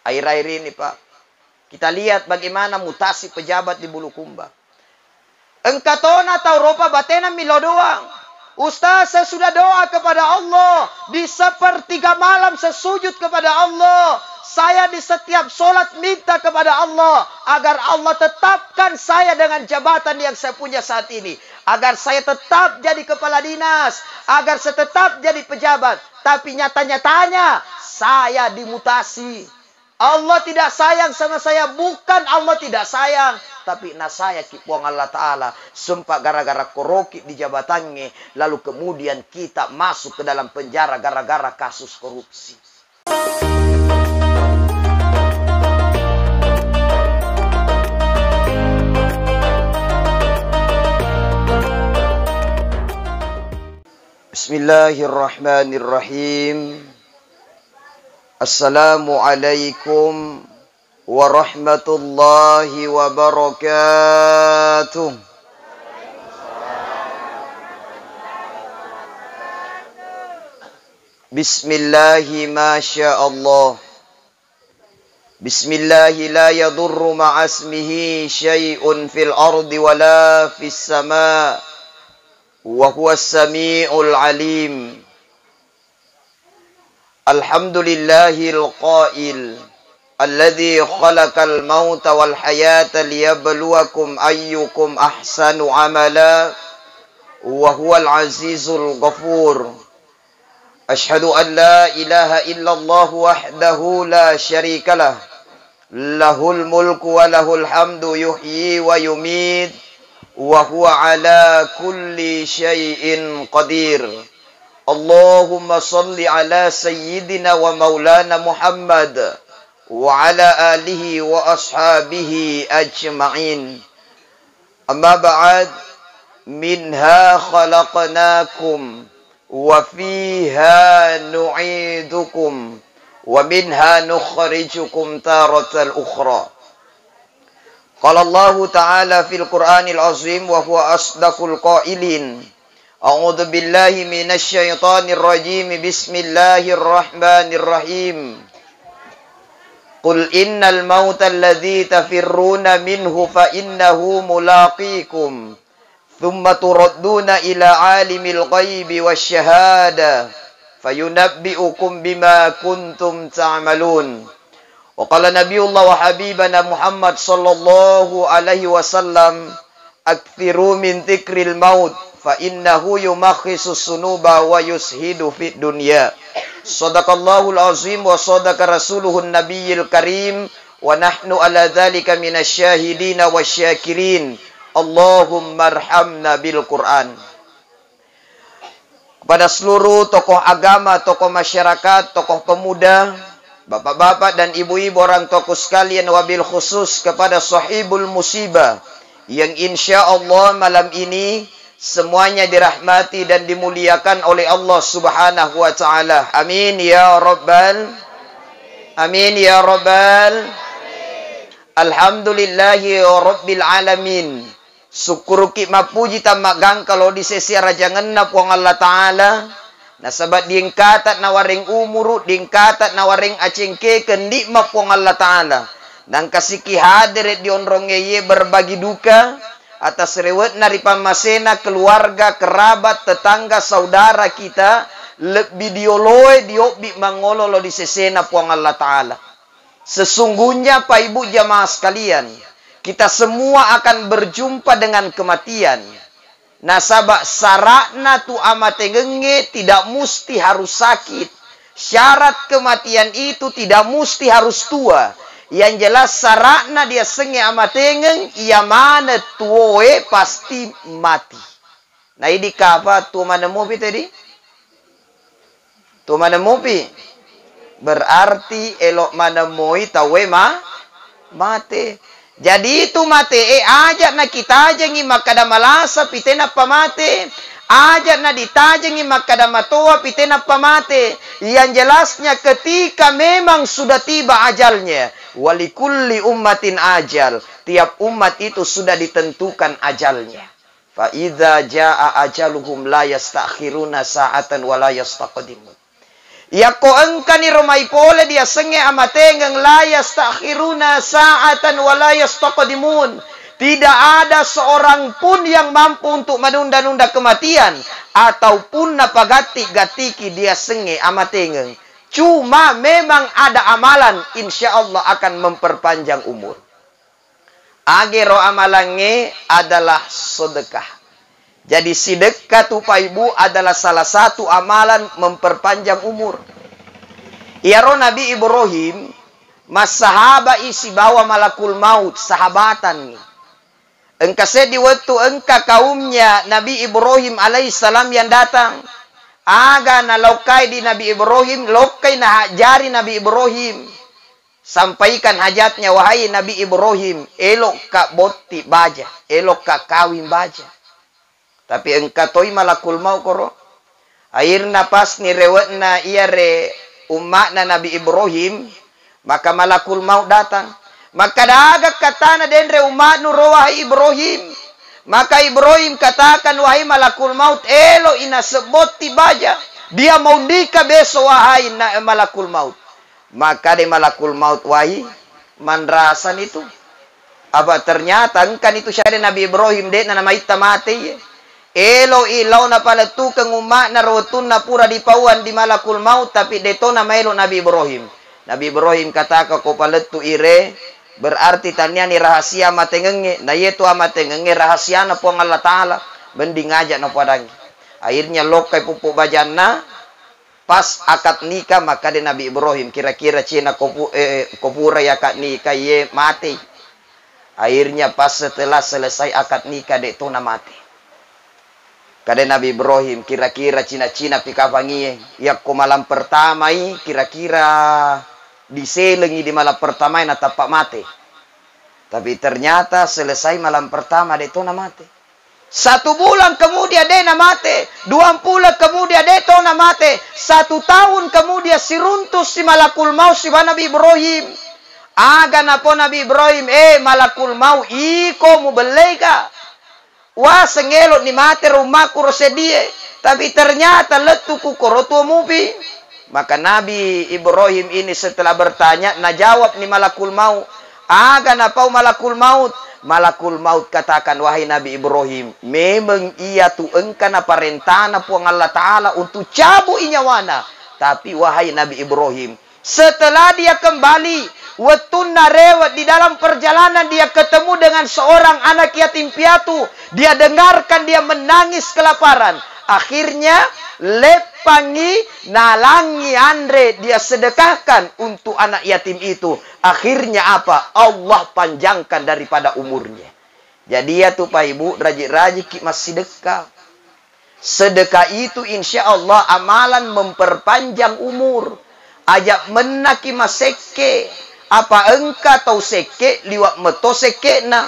Akhir-akhir ini Pak, kita lihat bagaimana mutasi pejabat di Bulukumba. Engkatona tahu ropa batena milo doang. Ustaz, saya sudah doa kepada Allah. Di sepertiga malam saya sujud kepada Allah. Saya di setiap sholat minta kepada Allah. Agar Allah tetapkan saya dengan jabatan yang saya punya saat ini. Agar saya tetap jadi kepala dinas. Agar saya tetap jadi pejabat. Tapi nyata-nyatanya saya dimutasi. Allah tidak sayang sama saya. Bukan Allah tidak sayang. Tapi saya kipuang Allah Ta'ala. Sumpah gara-gara korokit di jabatannya. Lalu kemudian kita masuk ke dalam penjara gara-gara kasus korupsi. Bismillahirrahmanirrahim. Assalamualaikum warahmatullahi wabarakatuh. Bismillahi masyaallah. Bismillahi la yadurru ma'asmihi syai'un fil ardi wala fis sama' wa huwas sami'ul alim. Alhamdulillahil qail alladzi khalaqal mauta wal hayata liyabluwakum ayyukum ahsanu amala wa huwal azizul ghafur. Asyhadu an la ilaha illallah wahdahu la syarikalah. Lahul mulku wa lahul hamdu yuhyi wa yumit wa huwa ala kulli syai'in qadir. Allahumma salli ala sayyidina wa maulana Muhammad wa ala alihi wa ashabihi ajma'in. Amma ba'd, minha khalaqnakum wa fiha nu'idukum wa minha nukhrijukum taratal ukhra. Qala Allah Ta'ala fil Qur'anil Azim wa huwa asdaqul qailin. A'udzu billahi minasy syaithanir rajim. Bismillahirrahmanirrahim. Qul innal mauta alladzi tafirruna minhu fa innahu mulaqikum thumma turadduna ila alimil ghaibi wasyahada fayunabbi'ukum bima kuntum ta'malun. Wa qala nabiyullah wa habibana Muhammad sallallahu alaihi wasallam aktsiru min dzikril maut fa innahu yumakhisus sunuba wa yushidu fid dunya. Shadaqallahul azim wa shadaqa rasuluhun nabiyil karim wa nahnu ala dzalika minasyahidin wasyakirin. Allahumma arhamna bil Qur'an. Kepada seluruh tokoh agama, tokoh masyarakat, tokoh pemuda, bapak-bapak dan ibu-ibu orang tokoh sekalian, wabil khusus kepada sahibul musibah yang insya Allah malam ini semuanya dirahmati dan dimuliakan oleh Allah Subhanahu wa Ta'ala. Amin ya Rabbal. Amin ya Rabbal. Alhamdulillahi Rabbil Alamin. Syukur ki mapuji tamagang kalau di sesi rajangan na puang Allah Ta'ala. Nasabat diingkatat na waring umuru, diingkatat na waring acengke kendi mapuang Allah Ta'ala. Dan kasiki hadir di onrongeye berbagi duka atas rewet nari pamasena, keluarga, kerabat, tetangga, saudara kita lebih dioloe diobi mangololo di sesena puang Allah Ta'ala. Sesungguhnya Pak Ibu jamaah sekalian, kita semua akan berjumpa dengan kematian. Nasabak sarakna tu amate genge tidak mesti harus sakit. Syarat kematian itu tidak mesti harus tua. Yang jelas sarakna dia senge amatengeng, ia mana tuoe pasti mati. Nah ini kapa tu mana mopi tadi? Tu mana mopi? Berarti elok mana moi tawe mate. Jadi itu mate ajak na kita ajangi makada malasa pitena pamate. Ajak na ditajangi makada matoa pitena pamate. Yang jelasnya ketika memang sudah tiba ajalnya. Walikulli ummatin ajal. Tiap umat itu sudah ditentukan ajalnya. Fa idza jaa ajaluhum la yastakhiruna sa'atan wa la yastaqdimun. Ya ko engka ni romai pole dia senge amatengeng la yastakhiruna sa'atan wa la yastaqdimun. Tidak ada seorang pun yang mampu untuk menunda-nunda kematian ataupun napagati-gatiki dia senge amatengeng. Cuma memang ada amalan insya Allah akan memperpanjang umur. Agero amalannya adalah sedekah. Jadi sedekah tupa ibu adalah salah satu amalan memperpanjang umur. Iaro Nabi Ibrahim, mas sahaba isi bawa malakul maut, sahabatan. Engka di waktu engka kaumnya Nabi Ibrahim alaihissalam yang datang. Aga na lokai di Nabi Ibrahim, lokai na hajari Nabi Ibrahim. Sampaikan hajatnya, wahai Nabi Ibrahim, elok ka boti baja, elok ka kawin baja. Tapi engka toy malakul maut koro. Akhirna pas ni rewet na iya re umat na Nabi Ibrahim, maka malakul maut datang. Maka daga katana denre umat nu wahai Ibrahim. Maka Ibrahim katakan, wahai malakul maut, elo ina seboti baja. Dia mau nikah besok wahai malakul maut. Maka de malakul maut wahai mandrasan itu. Apa ternyata engkan itu syari Nabi Ibrahim de na nama ita mati. Elo ilaw na pala tu kang umat na rotun na pura di pauan di malakul maut. Tapi deto na mailo Nabi Ibrahim. Nabi Ibrahim kata ko palet tu ire. Berarti tanya ni rahasia matengenge. Na yetu amatengenge rahasia na po ang Allah Ta'ala. Bending aja na padang. Akhirnya lokay pupuk bajana. Pas akad nikah maka de Nabi Ibrahim. Kira-kira cina kopura ya akad nikah ye mati. Akhirnya pas setelah selesai akad nikah de to na mati. Kade Nabi Ibrahim kira-kira cina-cina pikapangiye. Ya ko malam pertama kira-kira diselengi di malam pertama na tapak mati. Tapi ternyata selesai malam pertama de to na mati. 1 bulan kemudian de na mati. 2 bulan kemudian de to na mati. 1 tahun kemudian si runtus si malakul maut si Nabi Ibrahim. Aga na po Nabi Ibrahim, malakul maut iko mo belega. Wah sengelot ni mati rumahku rosedie. Tapi ternyata letuku korotu mubi. Maka Nabi Ibrahim ini setelah bertanya, najawab ni malakul maut. Aga na pau malakul maut. Malakul maut katakan, wahai Nabi Ibrahim, memang ia tu engka na parentana puang Allah Ta'ala untuk cabu inyawana. Tapi wahai Nabi Ibrahim, setelah dia kembali, wetun na rewet di dalam perjalanan dia ketemu dengan seorang anak yatim piatu. Dia dengarkan dia menangis kelaparan. Akhirnya lepangi nalangi andre dia sedekahkan untuk anak yatim itu. Akhirnya apa? Allah panjangkan daripada umurnya. Jadi ya tuh Pak Ibu, rajik-rajik masih sedekah. Sedekah itu insya Allah amalan memperpanjang umur. Ajak menaki maseke. Apa engka tau seke liwat meto seke na.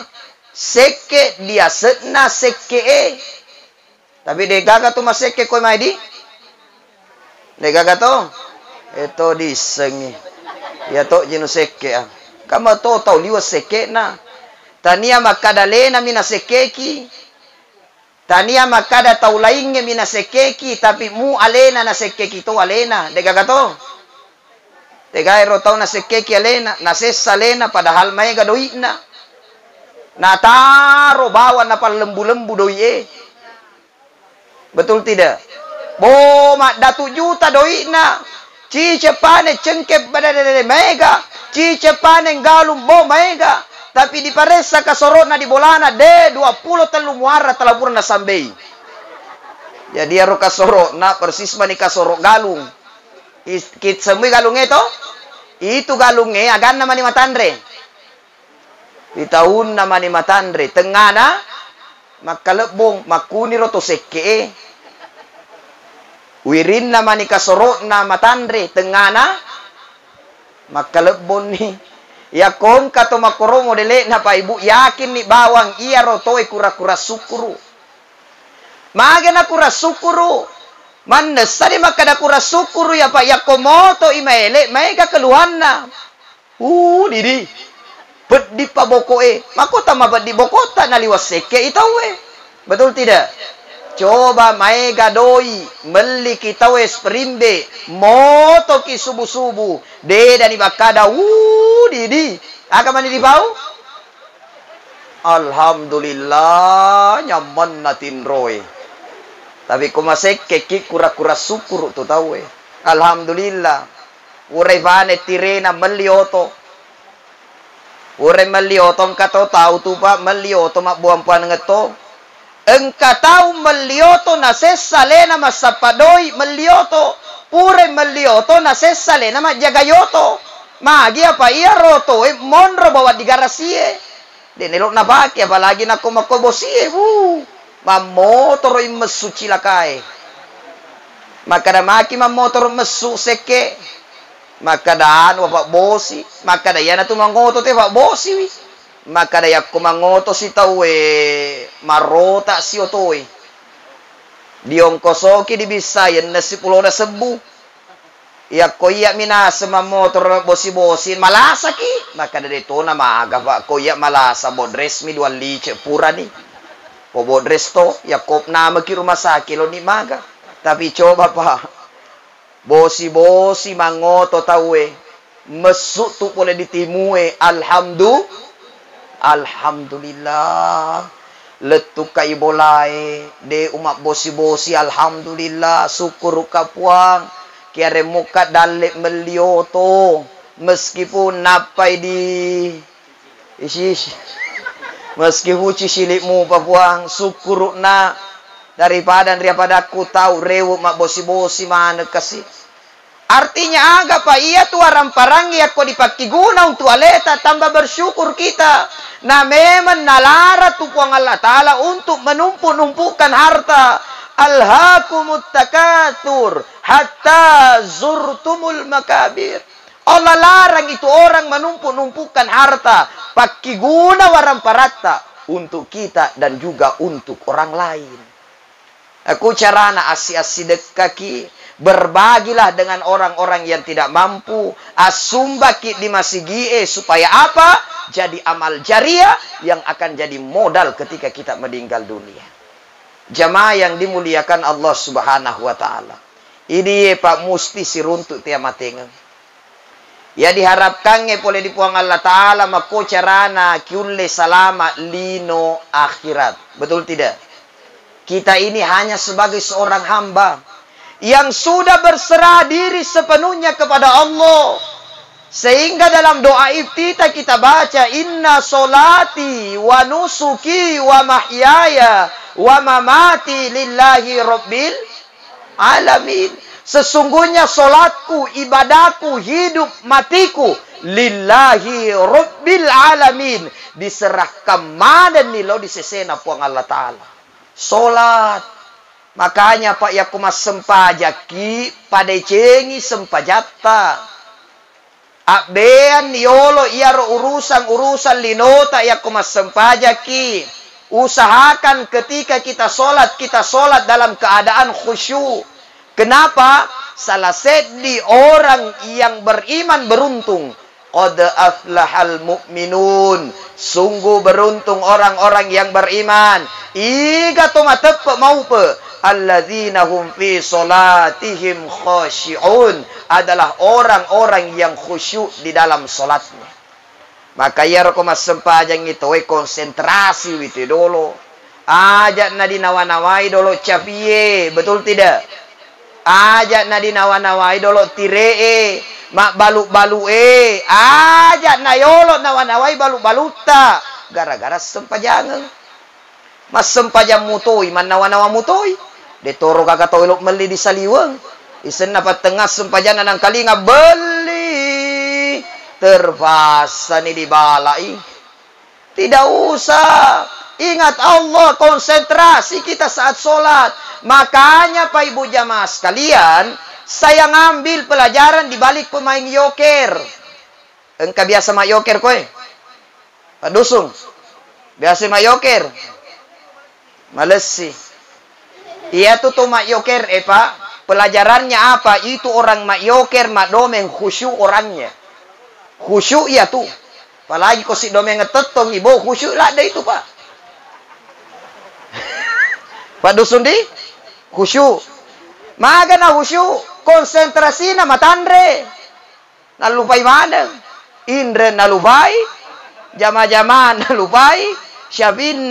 Seke dia setna seke Tapi degaga tu maseke koi mai di. Degaga to. Eto di sengi. Ya to jinu seke ah. Kama to tau liwa seke na. Tania makada lena mina sekeki. Tania makada tau lainge mina sekeki. Tapi mu alena na sekeki to alena. Degaga to. Degaga ro tau na sekeki alena. Na sesa alena padahal may gadoi na. Nataro bawa na palembu-lembu doi Betul tidak? Mak datu juta doi na. Cice pane cengkep badadade mega. Cice pane galum bo mega. Tapi di paresa kasorona di bolana de 20 telu muara talapur na sambei. Jadi aro kasoro na persis mani kasoro galung. Kit semui galung itu. Itu galungnya agan nama ni matandre. Di tahun nama ni matandre tengana makalebong makuni roto seke wirin nama ni kasoro na matandre tengana makalebon ni ya kon kato makoro modele na pa ibu yakin ni bawang iya roto kura-kura sukuru magana kura sukuru manesa di makada kura sukuru ya pa ya komoto imaele mega keluhan na didi di pabokoe makota mabad di bokota naliwas seke itawe betul tidak Coba mae gadoi meli kita wes perimbe moto ki subuh-subuh de dani bakada di aka mani di bau. Alhamdulillah nyaman natin roy. Tapi kumasek keki kura-kura syukur tu tahu Alhamdulillah. Urai vane tirena melioto. Urai melioto engkau tahu tu pak melioto mak buang puan ngeto. Engkau tahu melioto na sesalena masapadoi melioto pure melioto na sesalena ma jagayoto magi apa iya roto monro bawa di garasie de nelok na baki apalagi na komakobosie mamotor mesu cilakai maka da maki mamotor mesu seke maka daan wapak bosi maka da yana tu mangoto te pak bosi wi maka da yak kumangoto si tawe marota si otoi diong kosoki di bisayan na si pulo na sebu yak koyak minasa mamotor bosi-bosi malasa ki maka da dito na maaga pa koyak malasa bodres mi duan lice pura ni po bodres to yakop na maki rumah sakit lo ni maga tapi coba pa bosi-bosi mangoto tawe mesuk tu boleh ditimue Alhamdulillah letuk kai bolai de umat bosi-bosi alhamdulillah syukur kapuang kiare muka dalek melioto meskipun napai di meskipun cisilipmu papuang syukur na daripada aku tahu rewu mak bosi-bosi mana kasih. Artinya agak pak iya tu orang parangi aku dipaki guna untuk aleta tambah bersyukur kita. Nah memang nalara tu puang Allah Ta'ala untuk menumpuk-numpukan harta. Alhaakumut takatsur hatta zurtumul makabir. Allah larang itu orang menumpuk-numpukan harta. Paki guna warang parata untuk kita dan juga untuk orang lain. Aku carana asi-asi dekaki. Berbagilah dengan orang-orang yang tidak mampu. Asumbaki di masigie supaya apa? Jadi amal jariah yang akan jadi modal ketika kita meninggal dunia. Jamaah yang dimuliakan Allah Subhanahu wa taala. Ini Pak Musti siruntuk tiamatengan. Ya diharapkannya boleh dipuang Allah taala mako carana kiulle salama lino akhirat. Betul tidak? Kita ini hanya sebagai seorang hamba yang sudah berserah diri sepenuhnya kepada Allah. Sehingga dalam doa iftitah kita baca inna solati wa nusuki wa mahyaya wa mamati lillahi rabbil alamin. Sesungguhnya solatku, ibadahku, hidup matiku lillahi rabbil alamin. Diserahkan madan nilo disesena puang Allah Ta'ala. Solat. Makanya Pak Yakumas sempajaki pada cengi sempajata. Abean yolo iaro urusan linota Yakumas sempajaki. Usahakan ketika kita solat dalam keadaan khusyuk. Kenapa? Salah sedi orang yang beriman beruntung. Qad aflahal mu'minun. Sungguh beruntung orang-orang yang beriman. Iga to matepe mau pe. Alladzina hum fi salatihim khashi'un, adalah orang-orang yang khusyuk di dalam salatnya. Maka ya rekomas sempajang itu konsentrasi itu dulu. Ajak na dinawa-nawai dulu capie, betul tidak? Ajak na dinawa-nawai dulu tiree, mak balu-balu ajak na yolo nawa-nawai balu-baluta. Gara-gara sempajangan. Mas sempajang mutoi, man nawa-nawa mutoi. Detoro kakak toilok meli di saliweng. Isen dapat tengah sempajangan nang kalinga beli. Terpaksa nih dibalai. Tidak usah. Ingat Allah, konsentrasi kita saat sholat. Makanya Pak Ibu jamaah sekalian, saya ngambil pelajaran di balik pemain yoker. Engkau biasa mak yoker kowe? Pak Dusung. Biasa mak yoker. Males sih. Iya tuh mak yoker Pak. Pelajarannya apa? Itu orang mak yoker, mak domeng khusyuk orangnya. Khusyuk iya tuh. Apalagi kau si domeng ngetetong ibu khusyuk lah ada itu Pak. Pak dusun di khusyuk. Maga na khusyuk, konsentrasi na matandre. Nalupay mana? Indra nalupay, jama-jama nalupay, Syabin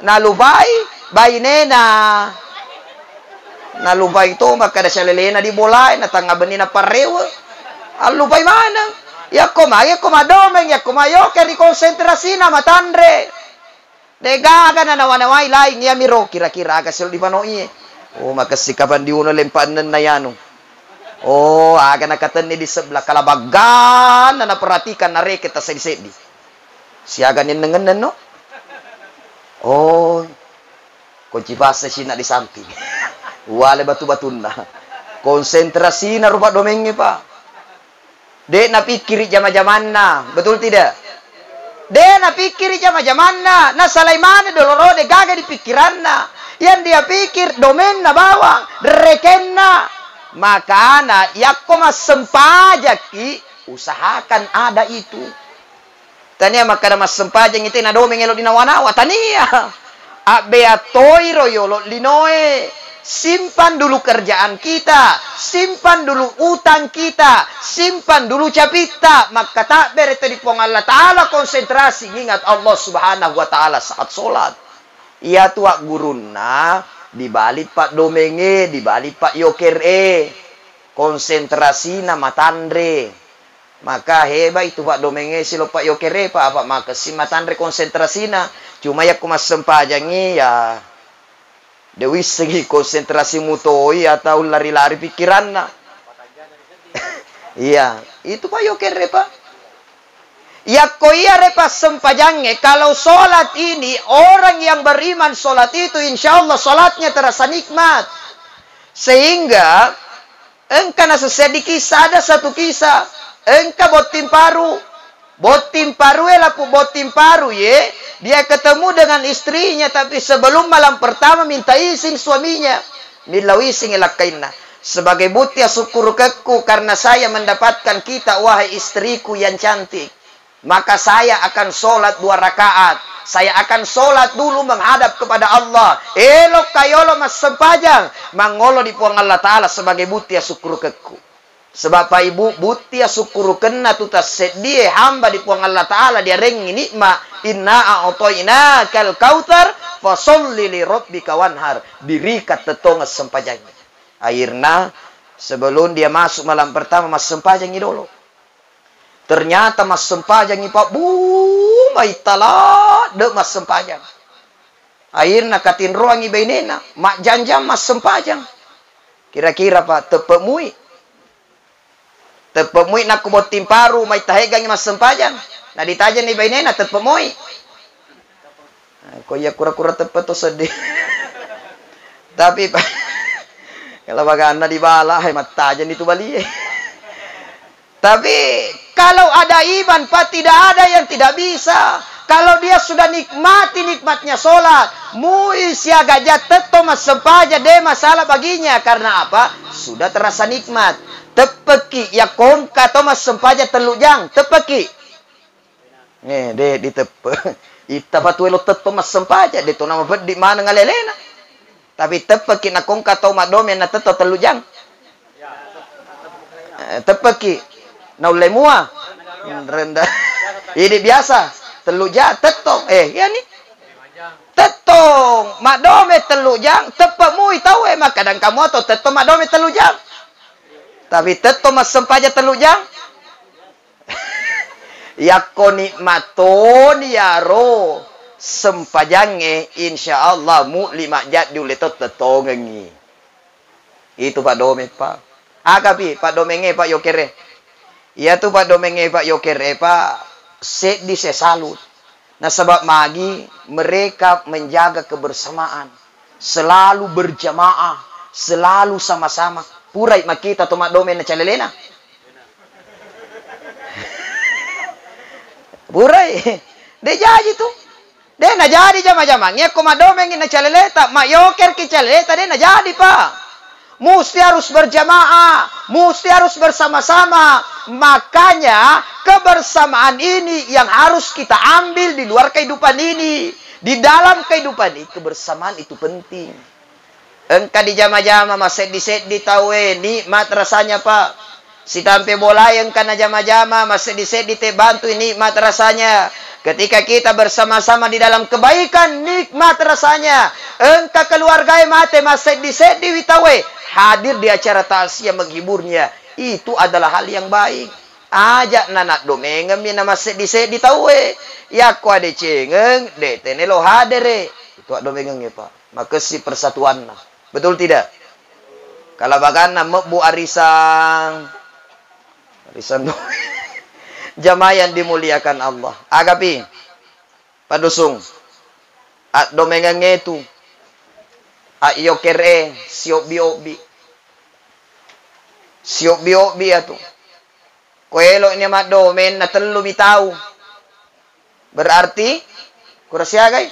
nalupay, Bainena nalupay itu maka da siya lelena di bolay, natangaban ni na parewa. Alupay mana? Yakum madomeng, yakum ayoker di konsentrasi na matandre. Degaga na nawanaway laing niya miro, kira-kira aga sila di panoi. Oh, makasikapan di uno lempanan na yan. Oh, aga nakatan ni di sebelah kalabagan na naperhatikan na reket sa disedi. Siaga ni nengenan, no? Oh, kunci basa siya na di samping. Wala batu-batun na. Konsentrasi na rupa domengnya, Pak. Dek napikiri jama-jaman na. Betul tidak? Dek napikiri jama-jaman na. Na Sulaiman doloro de gaga di pikiran na. Yang dia pikir domen na bawang, reken na. Maka na, yakko mas sempajaki, usahakan ada itu. Tania maka na mas sempajang itu na domen elo dinawana-nawa. Tania, abeatoy royolo linoe. Simpan dulu kerjaan kita, simpan dulu utang kita, simpan dulu capita. Maka takbir itu di Allah Ta'ala konsentrasi. Ingat Allah Subhanahu Wa Ta'ala saat sholat. Ia tuak guruna dibalik Pak domenge, dibalik Pak yokere, konsentrasi nama tandre. Maka hebat itu Pak domenge silo Pak yokere Pak apa maka si matandre konsentrasi na. Cuma ya kumas sempajangi ya dewi segi konsentrasi mutoi atau lari-lari pikiran na. Iya, itu Pak yokere Pak. Ya koya repas sempajangnya kalau sholat ini orang yang beriman sholat itu insya Allah sholatnya terasa nikmat sehingga engkau nasa sedikit ada satu kisah engkau botim paru elapu botim paru ye dia ketemu dengan istrinya tapi sebelum malam pertama minta izin suaminya milawising elakaina sebagai bukti syukur keku karena saya mendapatkan kita wahai istriku yang cantik. Maka saya akan sholat 2 rakaat. Saya akan sholat dulu menghadap kepada Allah. Elok kayolo mas sempajang. Mangolo di puang Allah Ta'ala sebagai butia syukur keku. Sebab Pak Ibu butia syukur kena tutas sedih hamba di puang Allah Ta'ala. Dia rengi nikma. Inna a'otoina kal kautar. Fasolli li rabbika wanhar. Dirikat tetongas sempajangnya. Akhirnya sebelum dia masuk malam pertama mas sempajang dulu. Ternyata mas sempajang Pak maitala de mas sempajang. Akhirnya katin ruangi bainena mak janjam mas sempajang. Kira-kira Pak tepemui nak kubotim paru mai tahegang mas sempajang. Nah ditajan ni bainena tepemui. Kok ya kura-kura tepet to sedih. Tapi Pak kalau bagana di bala hai matajan itu bali. Tapi kalau ada iman Pak tidak ada yang tidak bisa. Kalau dia sudah nikmati nikmatnya sholat. Mui siaga jateto mas sempaja de masalah baginya. Karena apa? Sudah terasa nikmat. Tepeki ya kongka to mas sempaja telujang. Tepeki. De ditepe. Ita patuelo teto mas sempaja. De to nama di mana ngalelena. Tapi tepeki na kongka to madome na teto telujang. Tepeki. Naulai mua rendah ini biasa teluja tetong ya nih tetong madome telujang tepak mui tahu mak kadang kamu atau tetong madome telujang tapi tetong mas sempaja telujang yakoni maton yaro sempajange insyaallah mu 5 jat diuletot tetongengi itu Pak dome Pak agapi Pak domenge Pak yokere. Ya tu Pak domenge Pak yokere Pak sedih saya salut. Nah sebab magi mereka menjaga kebersamaan, selalu berjamaah, selalu sama-sama. Purai makita tu mak domen na calelena. Purai, de jadi tu. De na jadi jama-jama. Nya ko mak domen na caleleta, mak yoker ki caleleta de na jadi Pak. Mesti harus berjamaah, mesti harus bersama-sama. Makanya kebersamaan ini yang harus kita ambil di luar kehidupan ini. Di dalam kehidupan ini, kebersamaan itu penting. Engkau di jama-jama, masih di tahu nikmat rasanya Pak. Si tampe bola yang kana jama-jama, masih di te bantu nikmat rasanya. Ketika kita bersama-sama di dalam kebaikan, nikmat rasanya. Engkau keluarga mate, masih di witawe. Hadir di acara taziah menghiburnya. Itu adalah hal yang baik. Ajak nanak domengem ni nama di tahu ya ko ade cengeng de tenelo hadere itu domengeng ya Pak. Maka si persatuan. Betul tidak? Kalau bagana mebu arisan jamaah yang dimuliakan Allah. Agapi padusung at domengeng itu ayo kere siop biobi atu. Kuelo ini mak domen na telu bitaw. Berarti kurasya gay.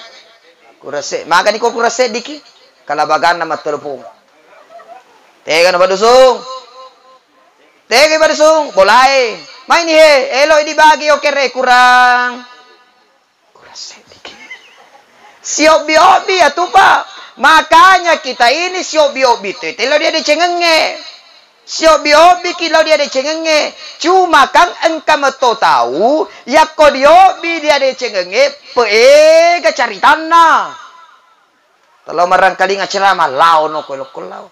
Kurase. Maka ni ko kurase diki. Kalabagan na matelpong. Tega na badusong. Tega badusong. Bolay. May ni he. Elo di bagi o kere kurang. Kurase diki. Siop-biobi atu pa. Makanya kita ini siop-biobi tu. Telo dia dicengenge. Siop-biobi kilau dia dicengenge. Cuma kan engkau meto tahu. Ya kodiobi dia dicengenge. Peega cari tanah. Kalau marangkali ngacerama. Lau no kolau.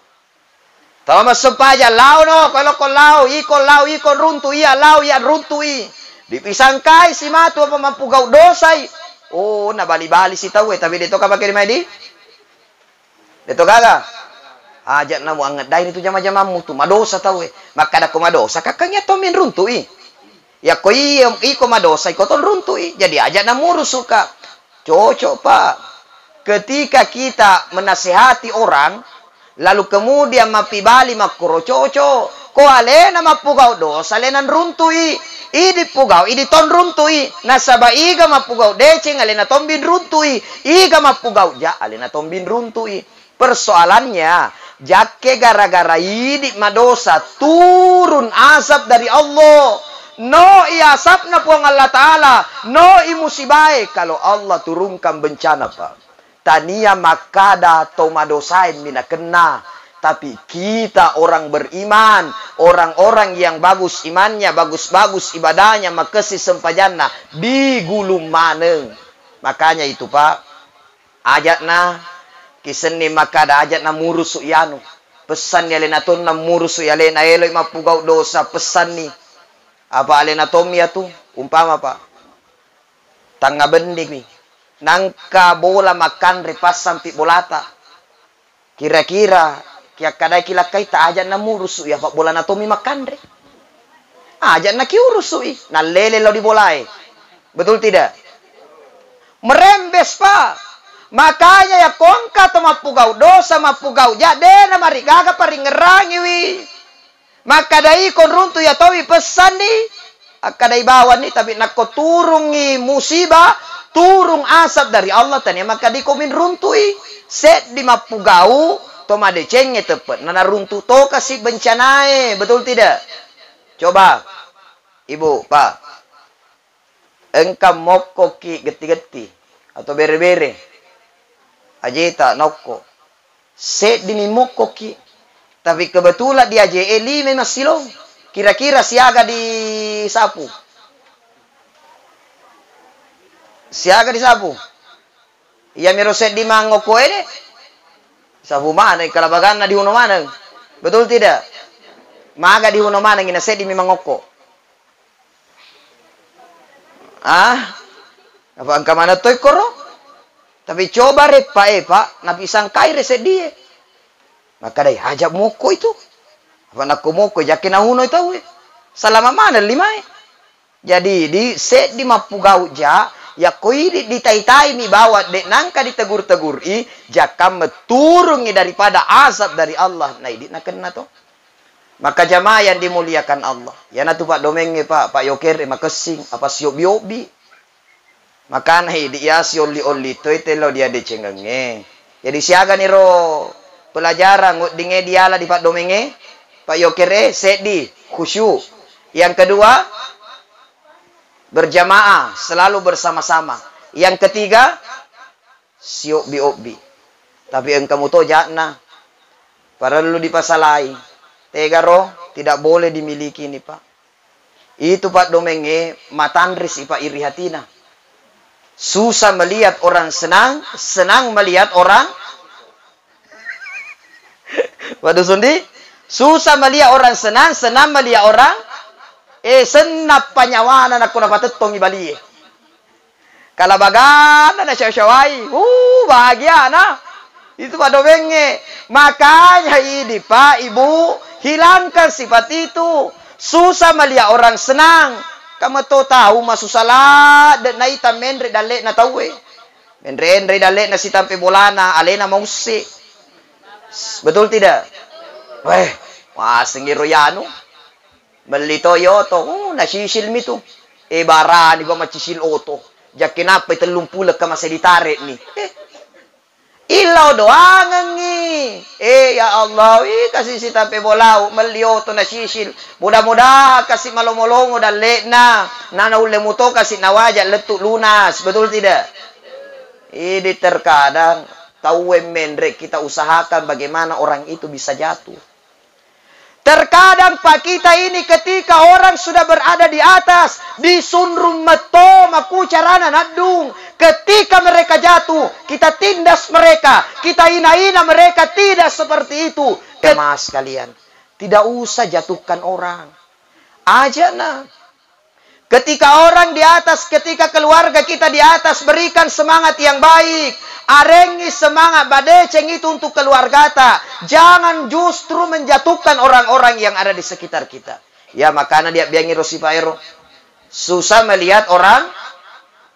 Kalau masempaja. Lau no kolau. Iko runtu iya. Lau ya runtu i. Dipisangkai si matu apa mampu gau dosai. Oh nabali-bali si tahu. Tapi dito ka pakai di? Dito kaga. Ajak na mo ang dahil itu jama-jama mo tu madosa tahu maka ada ko madosa kakanya to min runtui ya ko iko madosa iko ton runtui jadi ajak na muru suka cocok Pak. Ketika kita menasihati orang lalu kemudian mapibali makuro cocok ko alena mapugau dosa lenan runtui idi pugau idi ton runtui nasaba iga mapugau deceng alena tombin runtui iga mapugau ja alena tombin runtui. Persoalannya jake gara-gara ini madosa turun asap dari Allah. No asap na puang Allah Ta'ala. No musibai kalau Allah turunkan bencana Pak. Tania makada atau madosain mina kena. Tapi kita orang beriman. Orang-orang yang bagus imannya. Bagus-bagus ibadahnya. Makasi sempajana. Digulung maneng. Makanya itu Pak. Ajatna. Kiseni makada ajat na murus yanu. Pesan ya lenaton na murus ya lena eloy mapugau dosa pesan ni. Apa alenatom ya tu? Umpama Pak. Tanga bendik ni. Nangka bola makan repas sampai bolata. Kira-kira kia kadai kilakai tak ajat na murus ya Pak bola natomi makan re. Ajat na kiurus i. Na lele lo di bolai. Betul tidak? Merembes Pak. Makanya ya kongka to mapugau dosa mapugau jade na marigaga paring ngerangi wi. Maka dai kon runtu ya tawi pesan ni. Akadai bawan ni tapi nako turungi musibah, turung asap dari Allah tanya maka di komin runtui. Set di mapugau to madecenge tepet nana runtu to kasih bencanae, betul tidak? Coba. Ibu, Pak. Engkau moko ki geti-geti atau bere-bere. Ajeta noko set dini moko ki tapi kebetulan dia JE5 masih long kira-kira siaga di sapu iya miro set di mangoko ini sapu mana kalabagan na di huno mana betul tidak maga di huno mana ngina set di mangoko apa angka mana toy koro. Tapi coba Pak, napisang kai reset dia. Maka dai hajab moko itu. Apa nak moko jakin nahuno itu Selama mana lima. Jadi di set di mapugau ja ya koi di tai-tai mi bawa dek nangka ditegur-tegur jakam meturungi daripada azab dari Allah. Nah ini nak kena to. Maka jamaah yang dimuliakan Allah. Ya na tu Pak domenge Pak Yoker makasing apa siop-biobi. Maka nahi dia oli to itelo dia decengenge. Jadi siaga ni ro pelajaran dinge diala di Pak domenge Pak Yokere sedi khusyuk. Yang kedua berjamaah selalu bersama-sama. Yang ketiga siok bi-obi. Tapi engkamu to jatna. Perlu dipasalai. Tegaro, tidak boleh dimiliki ini Pak. Itu Pak domenge matandris Pak iri hatina. Susah melihat orang senang, senang melihat orang. Waduh Sundi, susah melihat orang senang, senang melihat orang. Senap panyawanan aku dapat tetong ibali. Kalau bagana na syawai, bahagia na. Itu Pak domenge. Makanya ini Pak Ibu, hilangkan sifat itu. Susah melihat orang senang. Kamu tahu susah lah. Dan naita mendre dalek na tahu Mendre dalek na si tampe bolana. Alena mausi. Betul tidak? Weh, masing royano. Beli Toyota. Nasisil mi tu. Barani ba macisil auto. Jakin apa itu lumpulak ka masih ditarik ni. Ilaw doangan ni. Ya Allah, kasih si tampe bolau, melioto na sisil. Mudah-mudah kasih malomolongo dan lekna. Nanaule muto kasih nawaja letuk lunas. Betul tidak? Ini terkadang tahu mendrek kita usahakan bagaimana orang itu bisa jatuh. Terkadang Pak kita ini ketika orang sudah berada di atas, disunrum meto maku carana nadung. Ketika mereka jatuh, kita tindas mereka, kita hina-hina mereka, tidak seperti itu. Mas kalian, tidak usah jatuhkan orang. Aja nah. Ketika orang di atas, ketika keluarga kita di atas, berikan semangat yang baik. Arengi semangat badeceng itu untuk keluarga kita. Jangan justru menjatuhkan orang-orang yang ada di sekitar kita. Ya makanya dia biangi Rosi Paero. Susah melihat orang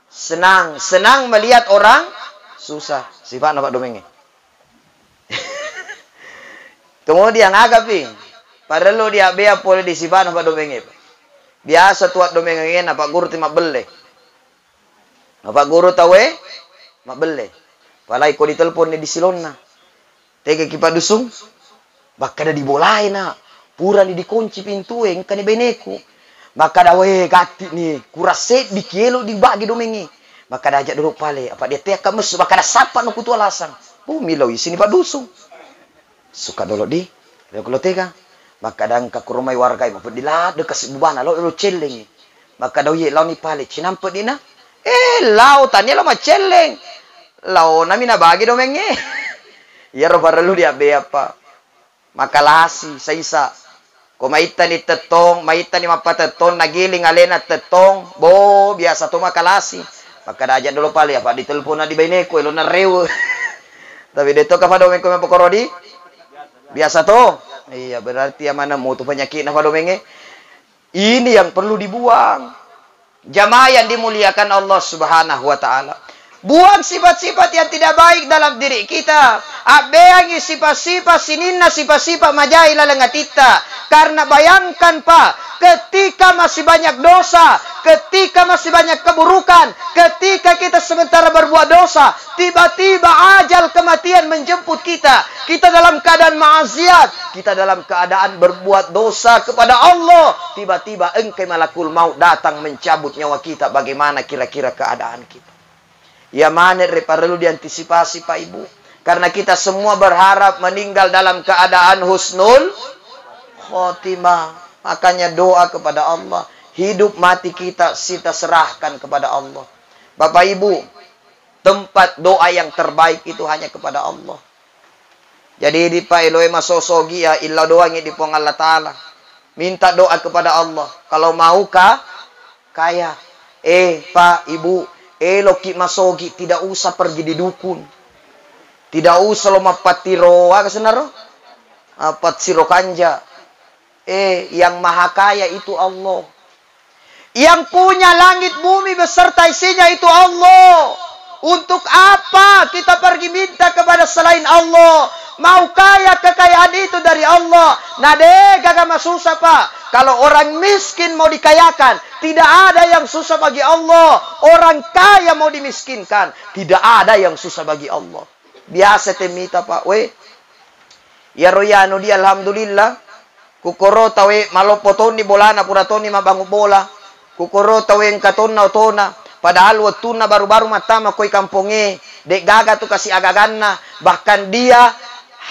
senang. Senang melihat orang susah. Sifat Pak Domenge. Kemudian agapi. Padahal dia bea boleh disifat Pak Domenge. Biasa tuat Domenge Pak Guru mak bele. Pak Guru tawe mak bele. Palai ko ditelepon ni di silonna. Tega kipa dusung. Baka da dibolai na. Pura ni dikunci pintu kan ni beneku. Baka da gati ni. Kuraset di kielo di bagi domengi. Baka da ajak duduk pale. Apa dia teka mesu. Baka da sapa no kutu alasang. Milau sini Pak dusung. Suka dolo di. Kalau tega. Baka da angka kurumai warga. Mapa dilat dekas bubana. Lo celeng. Baka da lau ni pale. Cinampe di na. Lau tanya lo celeng. Lau nami na bagi domenge. Ya ro paralu dia be apa. Makalasi sa isa. Kumaita ni tetong, maita ni mapatetong nagiling alena tetong. Bo biasa to makalasi. Maka daja dulu pali apa ditelepon na di baineko elo na rew. Tapi dito ka pa domenge ko mapakorodi. Biasa to. Iya berarti yang mana mau tu penyakit na pa domenge. Ini yang perlu dibuang. Jamaah yang dimuliakan Allah Subhanahu wa taala. Buang sifat-sifat yang tidak baik dalam diri kita. Abeangi sifat-sifat sininna sifat-sifat majaila lengatita. Karena bayangkan Pak, ketika masih banyak dosa, ketika masih banyak keburukan, ketika kita sementara berbuat dosa, tiba-tiba ajal kematian menjemput kita. Kita dalam keadaan maksiat, kita dalam keadaan berbuat dosa kepada Allah. Tiba-tiba engkai malakul maut datang mencabut nyawa kita. Bagaimana kira-kira keadaan kita? Ya mana perlu diantisipasi Pak Ibu. Karena kita semua berharap meninggal dalam keadaan husnul khotimah. Makanya doa kepada Allah. Hidup mati kita serahkan kepada Allah. Bapak Ibu, tempat doa yang terbaik itu hanya kepada Allah. Jadi di Pak Elohe masosogi ya illa doa di pong Allah Ta'ala. Minta doa kepada Allah. Kalau mau kaya. Pak Ibu, loki masogi tidak usah pergi di dukun. Tidak usah lo mapatiroa kesenaro. Apat siro kanja. Yang maha kaya itu Allah. Yang punya langit bumi beserta isinya itu Allah. Untuk apa kita pergi minta kepada selain Allah? Mau kaya kekayaan itu dari Allah. Nade gagama susah Pak. Kalau orang miskin mau dikayakan, tidak ada yang susah bagi Allah. Orang kaya mau dimiskinkan, tidak ada yang susah bagi Allah. Biasa temita Pak, ya royano di alhamdulillah. Kukoro tawe malopotoni bolana puratoni mabangu bola. Kukoro tawe engkatona otona. Padahal watuna baru-baru matama koi kamponge. Dek gaga tu kasih agaganna. Bahkan dia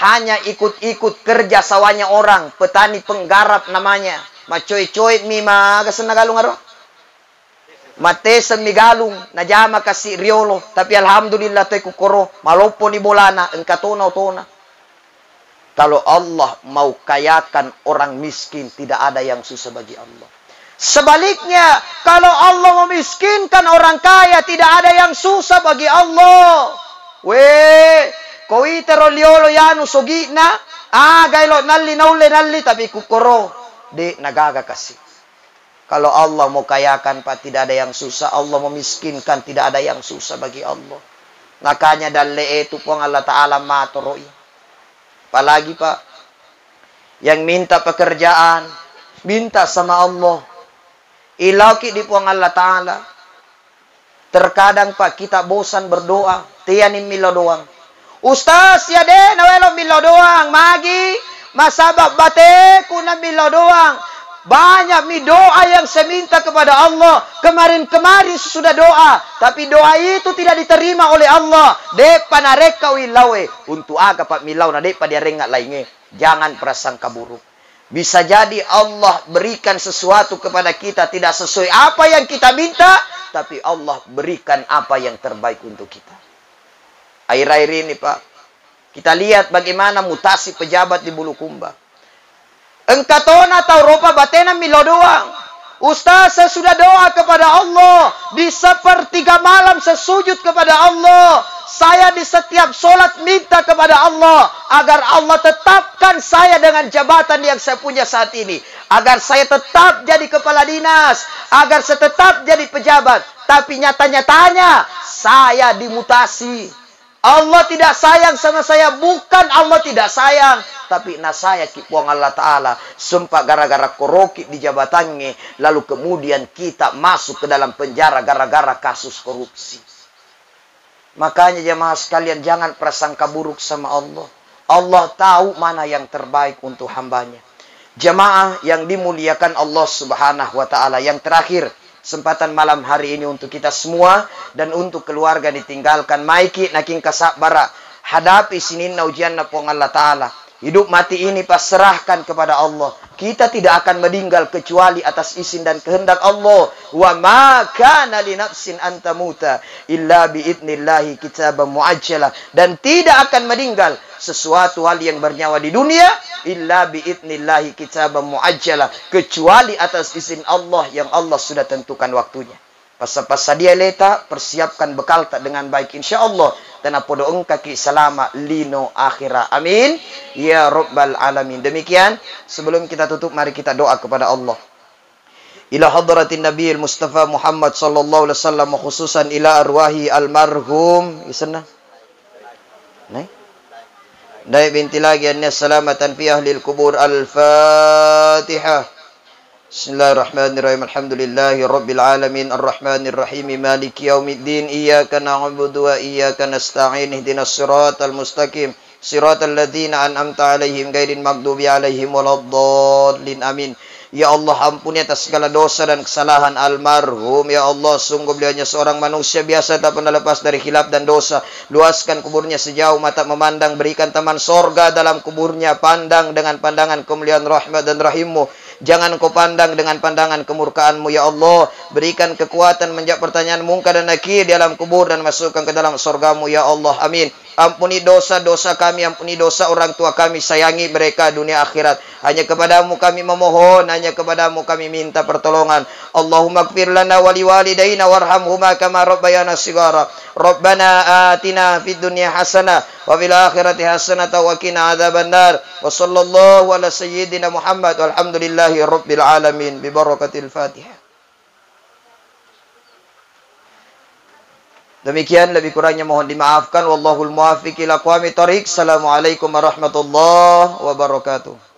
hanya ikut-ikut kerja sawahnya orang. Petani penggarap namanya. Macoy-coy mi magasan nagalung aro. Matesan mi galung. Najama kasih riolo. Tapi alhamdulillah to'y kukoro. Malopo ni bolana. Engkatona-tona. Kalau Allah mau kayakan orang miskin. Tidak ada yang susah bagi Allah. Sebaliknya, kalau Allah memiskinkan orang kaya, tidak ada yang susah bagi Allah. Ko itero liolo yanu sogina, gailo nalli naule nalli tapi kukoro di nagaga kasih. Kalau Allah mau kayakan, Pak, tidak ada yang susah. Allah memiskinkan, tidak ada yang susah bagi Allah. Makanya dalle itu pun Allah Ta'ala maturoi. Apalagi, Pak, yang minta pekerjaan, minta sama Allah. Ilauki di puang Allah Ta'ala. Terkadang, Pak, kita bosan berdoa. Tianin milo doang. Ustaz, ya deh, nawelo milo doang. Magi, masabak bate, kuna milo doang. Banyak mi doa yang saya minta kepada Allah. Kemarin-kemarin sudah doa. Tapi doa itu tidak diterima oleh Allah. Depa nareka wilawe. Untuk aga, Pak, milau na depa dia rengat lainnya. Jangan prasangka buruk. Bisa jadi Allah berikan sesuatu kepada kita tidak sesuai apa yang kita minta. Tapi Allah berikan apa yang terbaik untuk kita. Akhir-akhir ini, Pak, kita lihat bagaimana mutasi pejabat di Bulukumba. Engkatona atau ropa batena milo doang. Ustaz, saya sudah doa kepada Allah. Di sepertiga malam saya sujud kepada Allah. Saya di setiap sholat minta kepada Allah. Agar Allah tetapkan saya dengan jabatan yang saya punya saat ini. Agar saya tetap jadi kepala dinas. Agar saya tetap jadi pejabat. Tapi nyata-nyatanya saya dimutasi. Allah tidak sayang sama saya. Bukan Allah tidak sayang. Tapi nasaya kipuang Allah Ta'ala. Sumpah gara-gara korokit di jabatannya. Lalu kemudian kita masuk ke dalam penjara gara-gara kasus korupsi. Makanya jemaah sekalian jangan prasangka buruk sama Allah. Allah tahu mana yang terbaik untuk hambanya. Jemaah yang dimuliakan Allah Subhanahu wa Ta'ala. Yang terakhir, kesempatan malam hari ini untuk kita semua dan untuk keluarga ditinggalkan. Maiki naking kasabara. Hadapi sininna ujianna puang Allah Ta'ala. Hidup mati ini pasrahkan kepada Allah. Kita tidak akan meninggal kecuali atas izin dan kehendak Allah. Wa ma kana li nafsin an tamuta illa bi idnillahi kitaban muajjala. Dan tidak akan meninggal sesuatu hal yang bernyawa di dunia illa bi idnillahi kitaban muajjala, kecuali atas izin Allah yang Allah sudah tentukan waktunya. Pas-pas dia leta persiapkan bekal tak dengan baik insyaallah. Dan apodo engkaki selama lino akhirah. Amin. Ya Rabbal Alamin. Demikian. Sebelum kita tutup, mari kita doa kepada Allah. Ila hadratin Nabi Mustafa Muhammad sallallahu alaihi wasallam. Khususan ila arwahi almarhum. Isana. Nah. Dai binti lagi anna salamatan fi ahli al-kubur. Al-Fatihah. Bismillahirrahmanirrahim. Alhamdulillahi Rabbil Alamin. Ar-Rahmanirrahim. Maliki yaumiddin. Iyaka na'budu wa iyaka nasta'in. Ihdinas siratal mustaqim. Siratal ladzina an'amta 'alaihim ghairil maghdubi 'alaihim waladdallin. Amin. Ya Allah, ampuni atas segala dosa dan kesalahan almarhum. Ya Allah, sungguh beliau hanya seorang manusia biasa, tak pernah lepas dari khilaf dan dosa. Luaskan kuburnya sejauh mata memandang. Berikan taman sorga dalam kuburnya. Pandang dengan pandangan kemuliaan rahmat dan rahimmu. Jangan kau pandang dengan pandangan kemurkaanmu, ya Allah. Berikan kekuatan menjawab pertanyaan mungkar dan nakir di alam kubur dan masukkan ke dalam surgamu, ya Allah. Amin. Ampuni dosa-dosa kami, ampuni dosa orang tua kami, sayangi mereka dunia akhirat. Hanya kepadamu kami memohon, hanya kepadamu kami minta pertolongan. Allahumma ighfir lana wa liwalidayna warhamhuma kama rabbayana shighara. Rabbana atina fid dunya hasanah wa fil akhirati hasanah wa qina adzabannar. Wa sallallahu ala sayyidina Muhammad walhamdulillahi rabbil alamin bi barakatil Fatihah. Demikian, lebih kurangnya mohon dimaafkan. Wallahul muwaffiq ila aqwamit thoriq. Assalamualaikum warahmatullahi wabarakatuh.